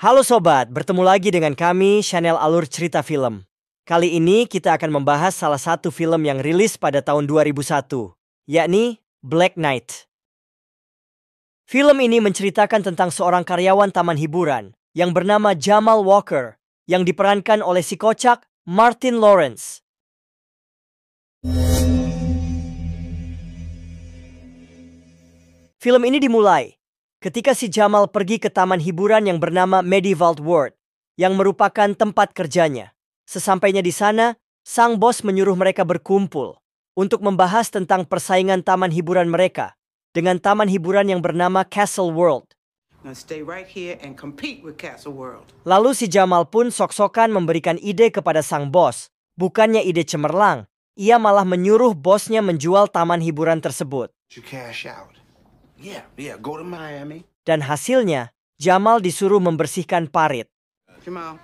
Halo sobat, bertemu lagi dengan kami, channel Alur Cerita Film. Kali ini kita akan membahas salah satu film yang rilis pada tahun 2001, yakni Black Knight. Film ini menceritakan tentang seorang karyawan taman hiburan yang bernama Jamal Walker, yang diperankan oleh si kocak Martin Lawrence. Film ini dimulai ketika si Jamal pergi ke taman hiburan yang bernama Medieval World, yang merupakan tempat kerjanya. Sesampainya di sana, sang bos menyuruh mereka berkumpul untuk membahas tentang persaingan taman hiburan mereka dengan taman hiburan yang bernama Castle World. Lalu si Jamal pun sok-sokan memberikan ide kepada sang bos. Bukannya ide cemerlang, ia malah menyuruh bosnya menjual taman hiburan tersebut. Go to Miami. Dan hasilnya, Jamal disuruh membersihkan parit. Jamal,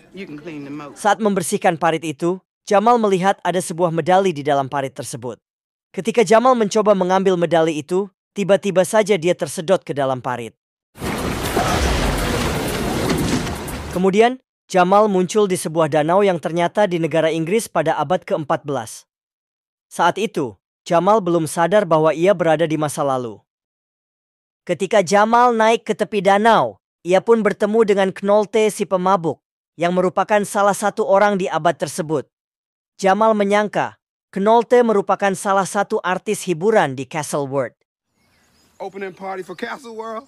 you can clean the moat. Saat membersihkan parit itu, Jamal melihat ada sebuah medali di dalam parit tersebut. Ketika Jamal mencoba mengambil medali itu, tiba-tiba saja dia tersedot ke dalam parit. Kemudian, Jamal muncul di sebuah danau yang ternyata di negara Inggris pada abad ke-14. Saat itu, Jamal belum sadar bahwa ia berada di masa lalu. Ketika Jamal naik ke tepi danau, ia pun bertemu dengan Knolte si pemabuk, yang merupakan salah satu orang di abad tersebut. Jamal menyangka Knolte merupakan salah satu artis hiburan di Castle World. Opening party for Castle World.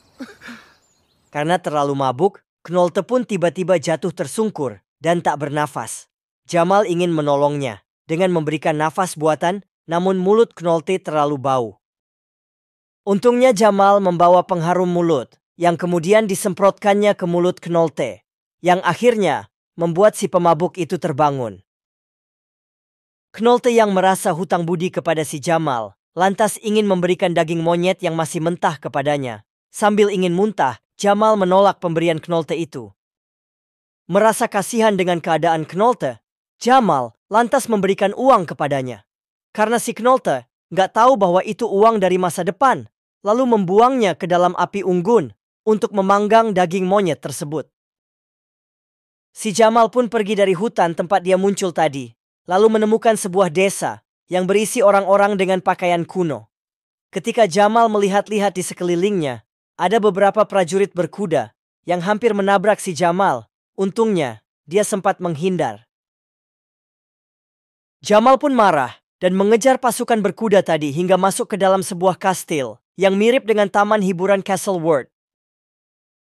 Karena terlalu mabuk, Knolte pun tiba-tiba jatuh tersungkur dan tak bernafas. Jamal ingin menolongnya dengan memberikan nafas buatan, namun mulut Knolte terlalu bau. Untungnya Jamal membawa pengharum mulut yang kemudian disemprotkannya ke mulut Knolte, yang akhirnya membuat si pemabuk itu terbangun. Knolte yang merasa hutang budi kepada si Jamal, lantas ingin memberikan daging monyet yang masih mentah kepadanya. Sambil ingin muntah, Jamal menolak pemberian Knolte itu. Merasa kasihan dengan keadaan Knolte, Jamal lantas memberikan uang kepadanya. Karena si Knolte nggak tahu bahwa itu uang dari masa depan, lalu membuangnya ke dalam api unggun untuk memanggang daging monyet tersebut. Si Jamal pun pergi dari hutan tempat dia muncul tadi, lalu menemukan sebuah desa yang berisi orang-orang dengan pakaian kuno. Ketika Jamal melihat-lihat di sekelilingnya, ada beberapa prajurit berkuda yang hampir menabrak si Jamal. Untungnya, dia sempat menghindar. Jamal pun marah dan mengejar pasukan berkuda tadi hingga masuk ke dalam sebuah kastil yang mirip dengan taman hiburan Castle World.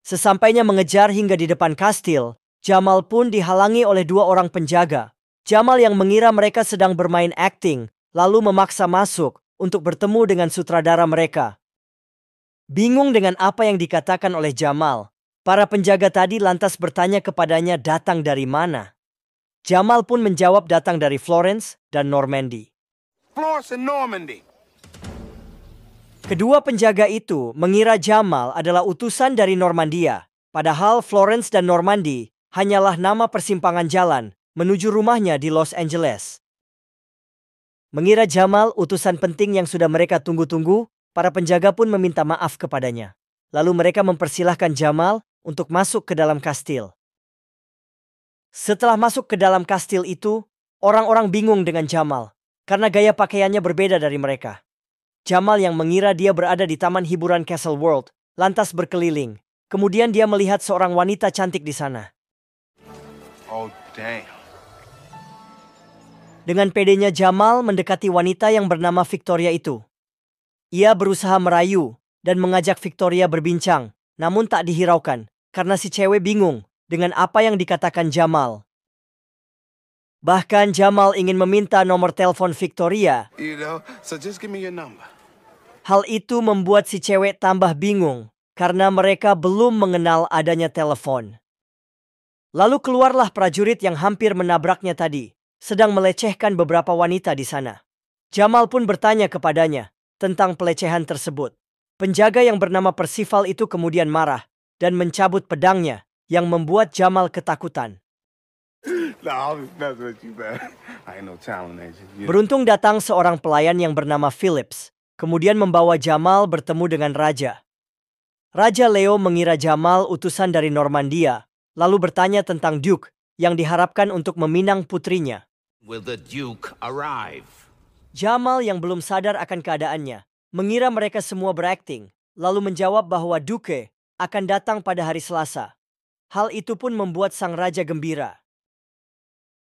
Sesampainya mengejar hingga di depan kastil, Jamal pun dihalangi oleh dua orang penjaga. Jamal yang mengira mereka sedang bermain acting, lalu memaksa masuk untuk bertemu dengan sutradara mereka. Bingung dengan apa yang dikatakan oleh Jamal, para penjaga tadi lantas bertanya kepadanya datang dari mana. Jamal pun menjawab datang dari Florence dan Normandy. Florence and Normandy. Kedua penjaga itu mengira Jamal adalah utusan dari Normandia, padahal Florence dan Normandy hanyalah nama persimpangan jalan menuju rumahnya di Los Angeles. Mengira Jamal utusan penting yang sudah mereka tunggu-tunggu, para penjaga pun meminta maaf kepadanya. Lalu mereka mempersilahkan Jamal untuk masuk ke dalam kastil. Setelah masuk ke dalam kastil itu, orang-orang bingung dengan Jamal karena gaya pakaiannya berbeda dari mereka. Jamal yang mengira dia berada di taman hiburan Castle World, lantas berkeliling. Kemudian dia melihat seorang wanita cantik di sana. Oh, damn. Dengan pedenya Jamal mendekati wanita yang bernama Victoria itu. Ia berusaha merayu dan mengajak Victoria berbincang, namun tak dihiraukan karena si cewek bingung dengan apa yang dikatakan Jamal. Bahkan Jamal ingin meminta nomor telepon Victoria. So just give me your number. Hal itu membuat si cewek tambah bingung karena mereka belum mengenal adanya telepon. Lalu keluarlah prajurit yang hampir menabraknya tadi, sedang melecehkan beberapa wanita di sana. Jamal pun bertanya kepadanya tentang pelecehan tersebut. Penjaga yang bernama Percival itu kemudian marah dan mencabut pedangnya yang membuat Jamal ketakutan. Beruntung datang seorang pelayan yang bernama Phillips, kemudian membawa Jamal bertemu dengan raja. Raja Leo mengira Jamal utusan dari Normandia, lalu bertanya tentang Duke yang diharapkan untuk meminang putrinya. Will the Duke arrive? Jamal yang belum sadar akan keadaannya, mengira mereka semua berakting, lalu menjawab bahwa Duke akan datang pada hari Selasa. Hal itu pun membuat sang raja gembira.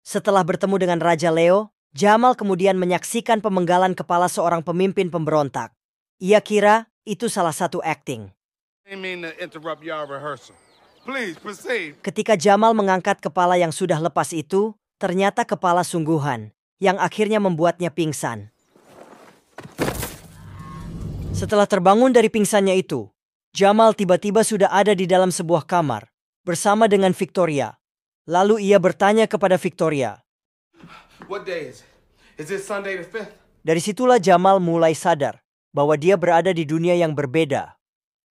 Setelah bertemu dengan Raja Leo, Jamal kemudian menyaksikan pemenggalan kepala seorang pemimpin pemberontak. Ia kira itu salah satu akting. I didn't mean to interrupt your rehearsal. Please proceed. Ketika Jamal mengangkat kepala yang sudah lepas itu, ternyata kepala sungguhan, yang akhirnya membuatnya pingsan. Setelah terbangun dari pingsannya itu, Jamal tiba-tiba sudah ada di dalam sebuah kamar, bersama dengan Victoria. Lalu ia bertanya kepada Victoria. What day is it? Is it Sunday the 5th? Dari situlah Jamal mulai sadar bahwa dia berada di dunia yang berbeda.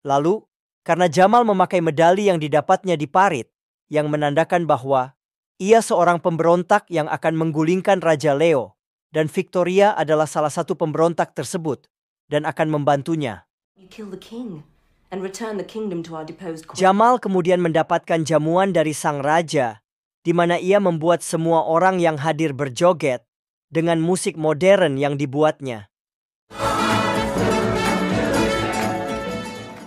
Lalu, karena Jamal memakai medali yang didapatnya di parit, yang menandakan bahwa ia seorang pemberontak yang akan menggulingkan Raja Leo, dan Victoria adalah salah satu pemberontak tersebut, dan akan membantunya. You kill the king and return the kingdom to our deposed queen. Jamal kemudian mendapatkan jamuan dari sang raja, di mana ia membuat semua orang yang hadir berjoget dengan musik modern yang dibuatnya.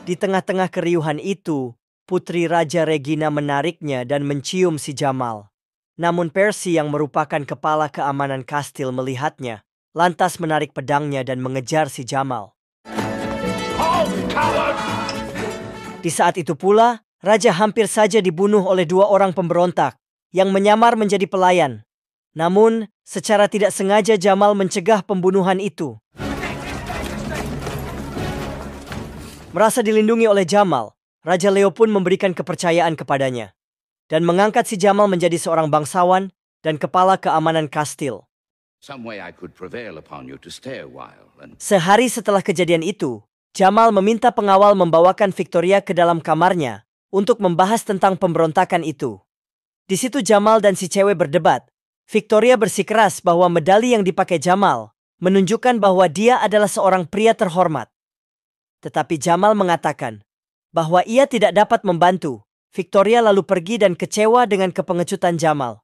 Di tengah-tengah keriuhan itu, Putri Raja Regina menariknya dan mencium si Jamal. Namun Percy yang merupakan kepala keamanan kastil melihatnya, lantas menarik pedangnya dan mengejar si Jamal. Di saat itu pula, Raja hampir saja dibunuh oleh dua orang pemberontak yang menyamar menjadi pelayan. Namun, secara tidak sengaja Jamal mencegah pembunuhan itu. Merasa dilindungi oleh Jamal, Raja Leo pun memberikan kepercayaan kepadanya dan mengangkat si Jamal menjadi seorang bangsawan dan kepala keamanan kastil. Some way I could prevail upon you to stay a while and Sehari setelah kejadian itu, Jamal meminta pengawal membawakan Victoria ke dalam kamarnya untuk membahas tentang pemberontakan itu. Di situ Jamal dan si cewek berdebat. Victoria bersikeras bahwa medali yang dipakai Jamal menunjukkan bahwa dia adalah seorang pria terhormat. Tetapi Jamal mengatakan bahwa ia tidak dapat membantu. Victoria lalu pergi dan kecewa dengan kepengecutan Jamal.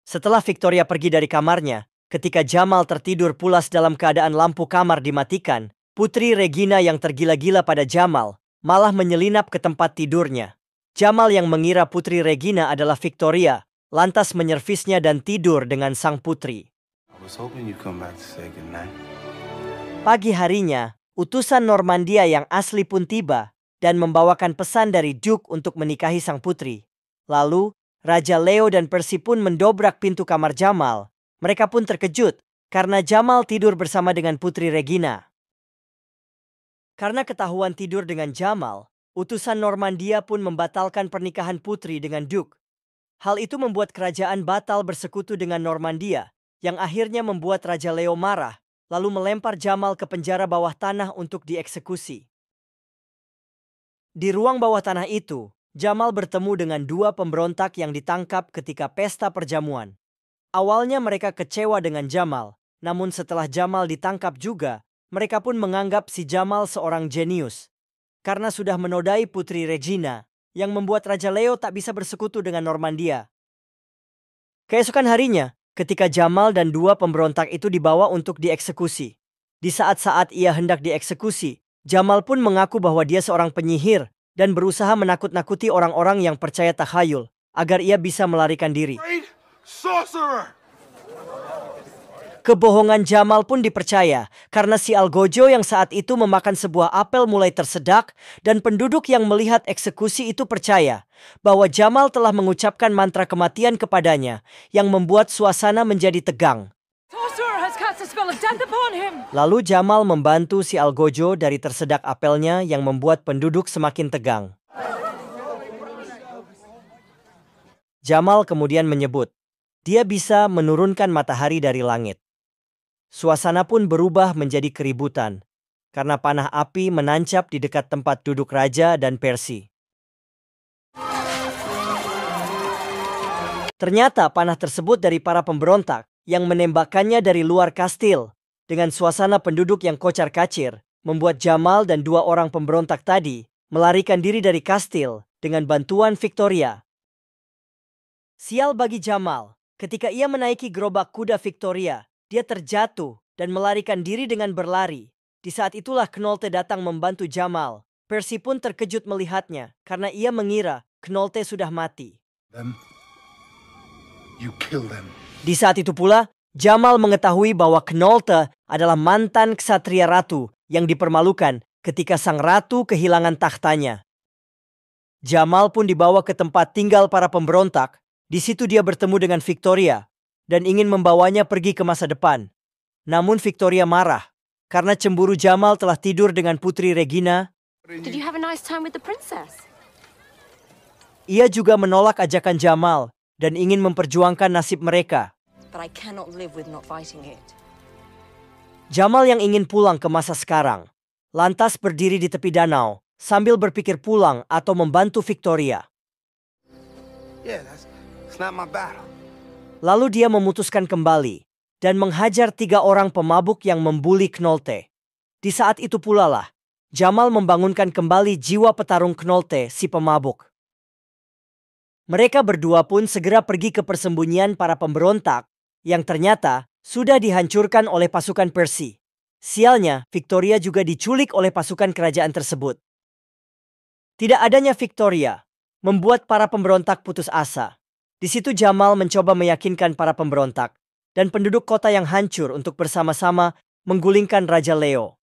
Setelah Victoria pergi dari kamarnya, ketika Jamal tertidur pulas dalam keadaan lampu kamar dimatikan, Putri Regina yang tergila-gila pada Jamal malah menyelinap ke tempat tidurnya. Jamal yang mengira Putri Regina adalah Victoria, lantas menyervisnya dan tidur dengan sang putri. I was hoping you'd come back to say goodnight. Pagi harinya, utusan Normandia yang asli pun tiba dan membawakan pesan dari Duke untuk menikahi sang putri. Lalu, Raja Leo dan Percy pun mendobrak pintu kamar Jamal. Mereka pun terkejut karena Jamal tidur bersama dengan Putri Regina. Karena ketahuan tidur dengan Jamal, utusan Normandia pun membatalkan pernikahan putri dengan Duke. Hal itu membuat kerajaan batal bersekutu dengan Normandia, yang akhirnya membuat Raja Leo marah, lalu melempar Jamal ke penjara bawah tanah untuk dieksekusi. Di ruang bawah tanah itu, Jamal bertemu dengan dua pemberontak yang ditangkap ketika pesta perjamuan. Awalnya mereka kecewa dengan Jamal, namun setelah Jamal ditangkap juga, mereka pun menganggap si Jamal seorang jenius. Karena sudah menodai Putri Regina, yang membuat Raja Leo tak bisa bersekutu dengan Normandia. Keesokan harinya, ketika Jamal dan dua pemberontak itu dibawa untuk dieksekusi. Di saat-saat ia hendak dieksekusi, Jamal pun mengaku bahwa dia seorang penyihir dan berusaha menakut-nakuti orang-orang yang percaya takhayul agar ia bisa melarikan diri. Great sorcerer! Kebohongan Jamal pun dipercaya karena si Algojo yang saat itu memakan sebuah apel mulai tersedak dan penduduk yang melihat eksekusi itu percaya bahwa Jamal telah mengucapkan mantra kematian kepadanya yang membuat suasana menjadi tegang. Lalu Jamal membantu si Algojo dari tersedak apelnya yang membuat penduduk semakin tegang. Jamal kemudian menyebut, dia bisa menurunkan matahari dari langit. Suasana pun berubah menjadi keributan, karena panah api menancap di dekat tempat duduk raja dan Percy. Ternyata panah tersebut dari para pemberontak yang menembakkannya dari luar kastil. Dengan suasana penduduk yang kocar-kacir, membuat Jamal dan dua orang pemberontak tadi melarikan diri dari kastil dengan bantuan Victoria. Sial bagi Jamal, ketika ia menaiki gerobak kuda Victoria, dia terjatuh dan melarikan diri dengan berlari. Di saat itulah Knolte datang membantu Jamal. Percy pun terkejut melihatnya karena ia mengira Knolte sudah mati. You kill them. Di saat itu pula, Jamal mengetahui bahwa Knolte adalah mantan ksatria ratu yang dipermalukan ketika sang ratu kehilangan tahtanya. Jamal pun dibawa ke tempat tinggal para pemberontak. Di situ dia bertemu dengan Victoria dan ingin membawanya pergi ke masa depan. Namun Victoria marah karena cemburu Jamal telah tidur dengan Putri Regina. Did you have a nice time with the princess? Ia juga menolak ajakan Jamal dan ingin memperjuangkan nasib mereka. But I cannot live with not fighting it. Jamal yang ingin pulang ke masa sekarang, lantas berdiri di tepi danau sambil berpikir pulang atau membantu Victoria. Yeah, it's not my battle. Lalu dia memutuskan kembali dan menghajar 3 orang pemabuk yang membuli Knolte. Di saat itu pula lah, Jamal membangunkan kembali jiwa petarung Knolte si pemabuk. Mereka berdua pun segera pergi ke persembunyian para pemberontak yang ternyata sudah dihancurkan oleh pasukan Percy. Sialnya, Victoria juga diculik oleh pasukan kerajaan tersebut. Tidak adanya Victoria membuat para pemberontak putus asa. Di situ Jamal mencoba meyakinkan para pemberontak dan penduduk kota yang hancur untuk bersama-sama menggulingkan Raja Leo.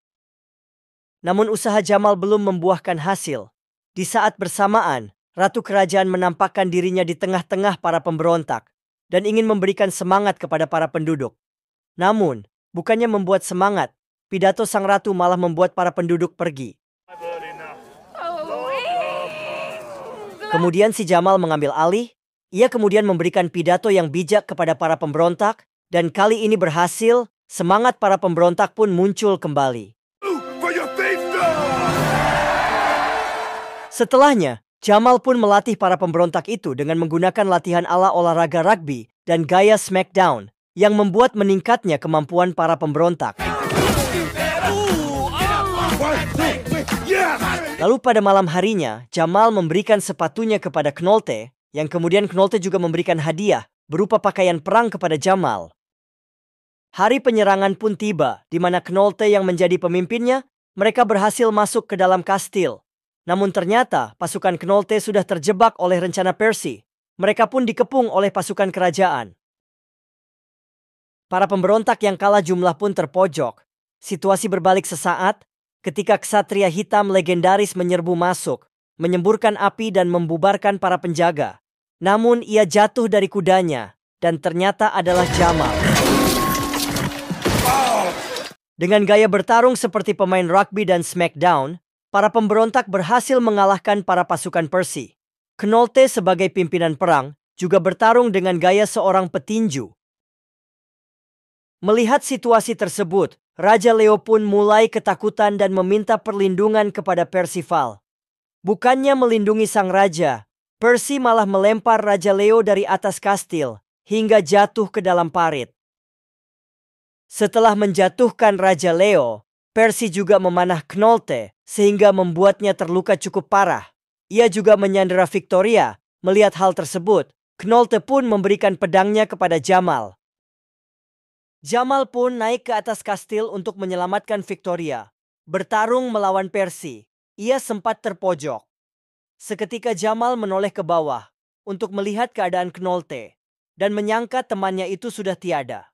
Namun usaha Jamal belum membuahkan hasil. Di saat bersamaan, Ratu Kerajaan menampakkan dirinya di tengah-tengah para pemberontak dan ingin memberikan semangat kepada para penduduk. Namun, bukannya membuat semangat, pidato sang ratu malah membuat para penduduk pergi. Kemudian si Jamal mengambil alih. Ia kemudian memberikan pidato yang bijak kepada para pemberontak dan kali ini berhasil. Semangat para pemberontak pun muncul kembali. Setelahnya, Jamal pun melatih para pemberontak itu dengan menggunakan latihan ala olahraga rugby dan gaya smackdown yang membuat meningkatnya kemampuan para pemberontak. Lalu pada malam harinya, Jamal memberikan sepatunya kepada Knolte, yang kemudian Knolte juga memberikan hadiah berupa pakaian perang kepada Jamal. Hari penyerangan pun tiba, di mana Knolte yang menjadi pemimpinnya, mereka berhasil masuk ke dalam kastil. Namun ternyata pasukan Knolte sudah terjebak oleh rencana Percy. Mereka pun dikepung oleh pasukan kerajaan. Para pemberontak yang kalah jumlah pun terpojok. Situasi berbalik sesaat ketika ksatria hitam legendaris menyerbu masuk, menyemburkan api dan membubarkan para penjaga. Namun ia jatuh dari kudanya dan ternyata adalah Jamal. Dengan gaya bertarung seperti pemain rugby dan smackdown, para pemberontak berhasil mengalahkan para pasukan Percy. Knolte sebagai pimpinan perang juga bertarung dengan gaya seorang petinju. Melihat situasi tersebut, Raja Leo pun mulai ketakutan dan meminta perlindungan kepada Percival. Bukannya melindungi sang raja, Percy malah melempar Raja Leo dari atas kastil hingga jatuh ke dalam parit. Setelah menjatuhkan Raja Leo, Percy juga memanah Knolte sehingga membuatnya terluka cukup parah. Ia juga menyandera Victoria. Melihat hal tersebut, Knolte pun memberikan pedangnya kepada Jamal. Jamal pun naik ke atas kastil untuk menyelamatkan Victoria. Bertarung melawan Percy, ia sempat terpojok. Seketika Jamal menoleh ke bawah untuk melihat keadaan Knolte dan menyangka temannya itu sudah tiada.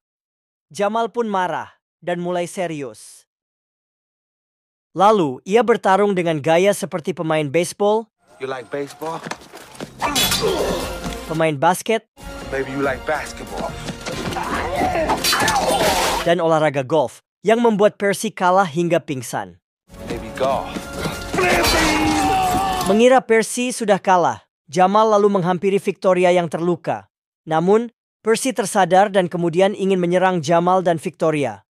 Jamal pun marah dan mulai serius. Lalu ia bertarung dengan gaya seperti pemain baseball, You like baseball? pemain basket, Maybe you like basketball. dan olahraga golf yang membuat Percy kalah hingga pingsan. Maybe golf. Mengira Percy sudah kalah, Jamal lalu menghampiri Victoria yang terluka. Namun, Percy tersadar dan kemudian ingin menyerang Jamal dan Victoria.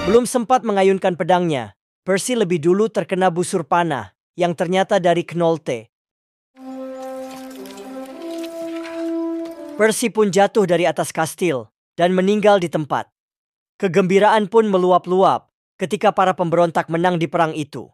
Belum sempat mengayunkan pedangnya, Percy lebih dulu terkena busur panah yang ternyata dari Knolte. Percy pun jatuh dari atas kastil dan meninggal di tempat. Kegembiraan pun meluap-luap ketika para pemberontak menang di perang itu.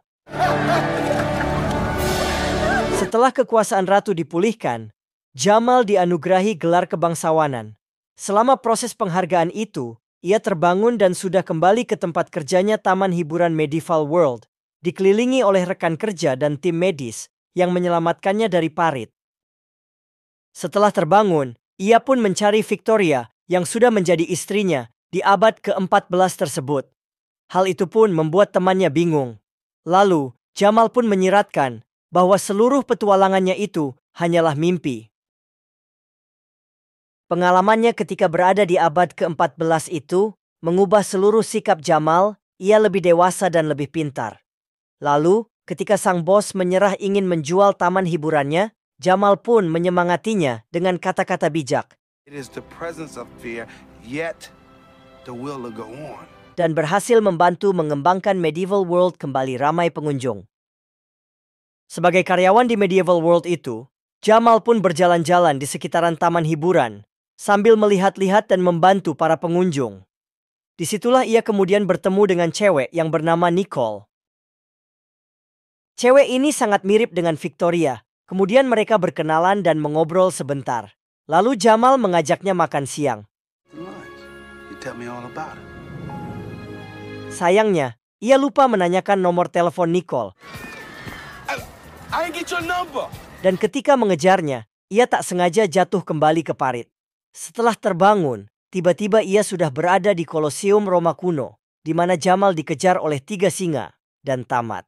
Setelah kekuasaan ratu dipulihkan, Jamal dianugerahi gelar kebangsawanan. Selama proses penghargaan itu, ia terbangun dan sudah kembali ke tempat kerjanya Taman Hiburan Medieval World, dikelilingi oleh rekan kerja dan tim medis yang menyelamatkannya dari parit. Setelah terbangun, ia pun mencari Victoria yang sudah menjadi istrinya di abad ke-14 tersebut. Hal itu pun membuat temannya bingung. Lalu, Jamal pun menyiratkan bahwa seluruh petualangannya itu hanyalah mimpi. Pengalamannya ketika berada di abad ke-14 itu mengubah seluruh sikap Jamal. Ia lebih dewasa dan lebih pintar. Lalu, ketika sang bos menyerah ingin menjual taman hiburannya, Jamal pun menyemangatinya dengan kata-kata bijak. It is the presence of fear, yet the will to go on. Dan berhasil membantu mengembangkan Medieval World kembali ramai pengunjung. Sebagai karyawan di Medieval World itu, Jamal pun berjalan-jalan di sekitaran taman hiburan, sambil melihat-lihat dan membantu para pengunjung. Disitulah ia kemudian bertemu dengan cewek yang bernama Nicole. Cewek ini sangat mirip dengan Victoria, kemudian mereka berkenalan dan mengobrol sebentar. Lalu Jamal mengajaknya makan siang. You tell me all about it. Sayangnya, ia lupa menanyakan nomor telepon Nicole. I ain't get your number. Dan ketika mengejarnya, ia tak sengaja jatuh kembali ke parit. Setelah terbangun, tiba-tiba ia sudah berada di Kolosium Roma kuno, di mana Jamal dikejar oleh 3 singa dan tamat.